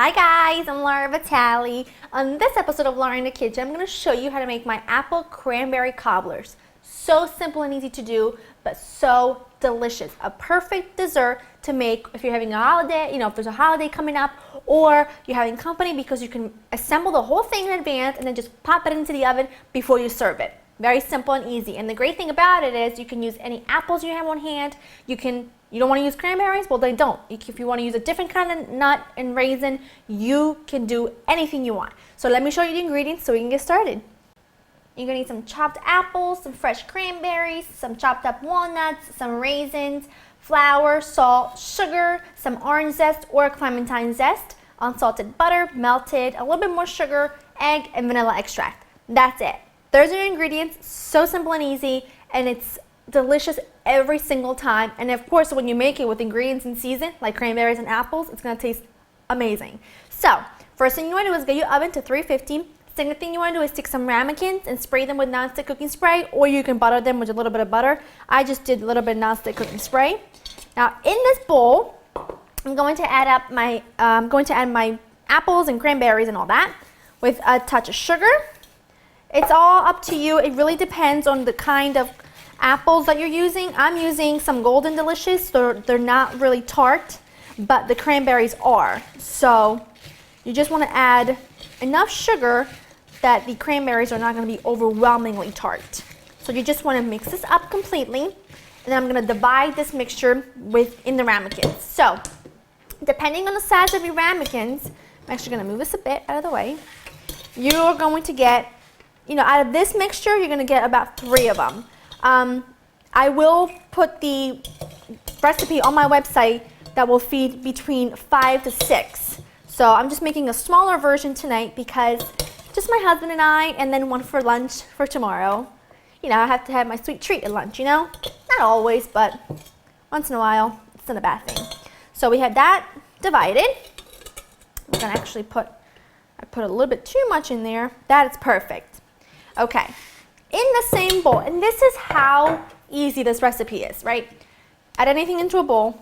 Hi guys, I'm Laura Vitale. On this episode of Laura in the Kitchen, I'm going to show you how to make my apple cranberry cobblers. So simple and easy to do, but so delicious. A perfect dessert to make if you're having a holiday, if there's a holiday coming up, or you're having company, because you can assemble the whole thing in advance and then just pop it into the oven before you serve it. Very simple and easy. And the great thing about it is you can use any apples you have on hand. You don't want to use cranberries? Well, they don't. If you want to use a different kind of nut and raisin, you can do anything you want. So let me show you the ingredients so we can get started. You're going to need some chopped apples, some fresh cranberries, some chopped up walnuts, some raisins, flour, salt, sugar, some orange zest or clementine zest, unsalted butter, melted, a little bit more sugar, egg, and vanilla extract. That's it. Those are your ingredients. So simple and easy, and it's delicious every single time. And of course, when you make it with ingredients in season, like cranberries and apples, it's going to taste amazing. So, first thing you want to do is get your oven to 350. Second thing you want to do is take some ramekins and spray them with nonstick cooking spray, or you can butter them with a little bit of butter. I just did a little bit of nonstick cooking spray. Now, in this bowl, I'm going to add my apples and cranberries and all that with a touch of sugar. It's all up to you. It really depends on the kind of apples that you're using. I'm using some Golden Delicious, so they're not really tart, but the cranberries are. So you just want to add enough sugar that the cranberries are not going to be overwhelmingly tart. So you just want to mix this up completely, and then I'm going to divide this mixture in the ramekins. So depending on the size of your ramekins, I'm actually going to move this a bit out of the way. You're going to get, out of this mixture, you're going to get about 3 of them. I will put the recipe on my website that will feed between 5 to 6. So I'm just making a smaller version tonight because just my husband and I, and then one for lunch for tomorrow. I have to have my sweet treat at lunch, Not always, but once in a while, it's not a bad thing. So we have that divided. I'm going to actually I put a little bit too much in there. That is perfect. Okay. In the same bowl, and this is how easy this recipe is, right? Add anything into a bowl,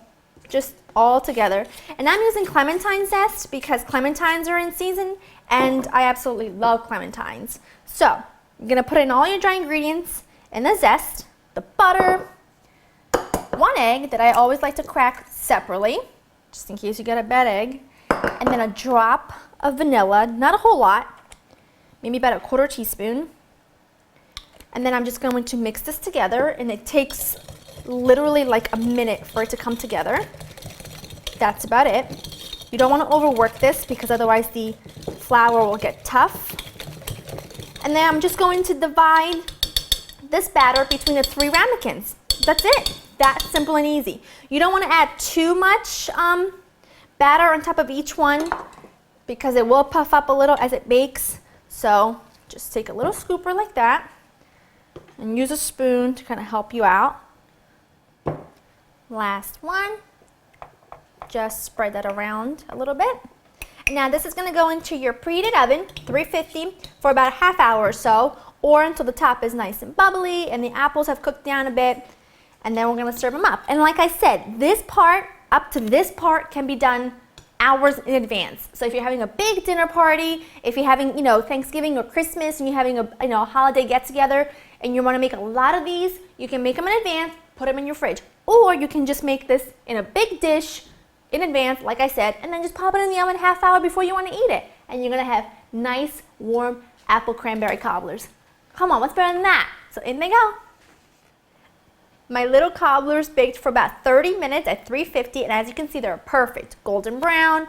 just all together. And I'm using clementine zest because clementines are in season, and I absolutely love clementines. So you're gonna put in all your dry ingredients and the zest, the butter, 1 egg that I always like to crack separately, just in case you get a bad egg, and then a drop of vanilla, not a whole lot, maybe about a 1/4 teaspoon. And then I'm just going to mix this together, and it takes literally like a minute for it to come together. That's about it. You don't want to overwork this because otherwise the flour will get tough. And then I'm just going to divide this batter between the 3 ramekins. That's it. That's simple and easy. You don't want to add too much batter on top of each one because it will puff up a little as it bakes. So just take a little scooper like that and use a spoon to kind of help you out. Last one. Just spread that around a little bit. Now this is going to go into your preheated oven, 350, for about a half hour or so, or until the top is nice and bubbly and the apples have cooked down a bit, and then we're going to serve them up. And like I said, this part, up to this part, can be done hours in advance. So if you're having a big dinner party, if you're having, Thanksgiving or Christmas, and you're having a holiday get-together, and you want to make a lot of these, you can make them in advance, put them in your fridge. Or you can just make this in a big dish in advance, like I said, and then just pop it in the oven half hour before you want to eat it. And you're going to have nice, warm apple cranberry cobblers. Come on, what's better than that? So in they go. My little cobblers baked for about 30 minutes at 350, and as you can see, they're perfect. Golden brown,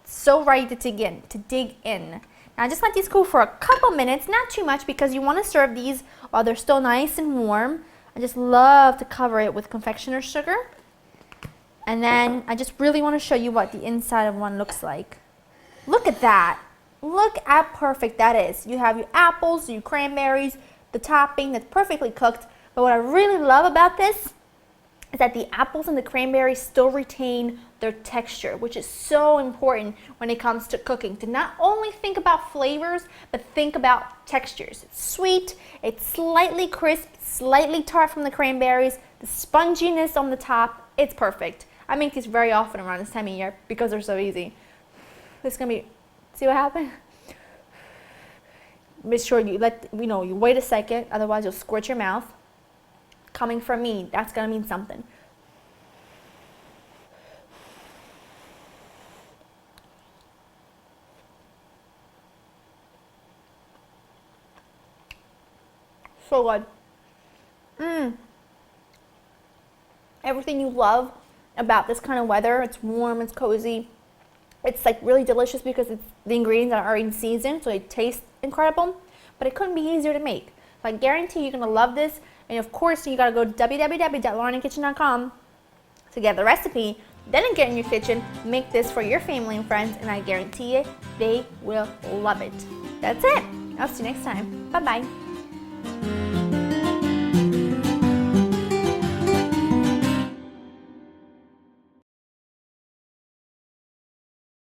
so ready to dig in. Now just let these cool for a couple minutes, not too much, because you want to serve these while they're still nice and warm. I just love to cover it with confectioner's sugar. And then I just really want to show you what the inside of one looks like. Look at that. Look how perfect that is. You have your apples, your cranberries, the topping that's perfectly cooked. But what I really love about this is that the apples and the cranberries still retain their texture, which is so important when it comes to cooking, to not only think about flavors, but think about textures. It's sweet, it's slightly crisp, slightly tart from the cranberries, the sponginess on the top, it's perfect. I make these very often around this time of year because they're so easy. It's gonna be, see what happened? Make sure you you wait a second, otherwise you'll squirt your mouth. Coming from me, that's gonna mean something. So good. Everything you love about this kind of weather. It's warm, it's cozy. It's like really delicious because the ingredients are already seasoned, so it tastes incredible. But it couldn't be easier to make. So I guarantee you're gonna love this. And of course, you gotta go to www.laureninthekitchen.com to get the recipe. Then get in your kitchen, make this for your family and friends, and I guarantee you, they will love it. That's it. I'll see you next time. Bye-bye.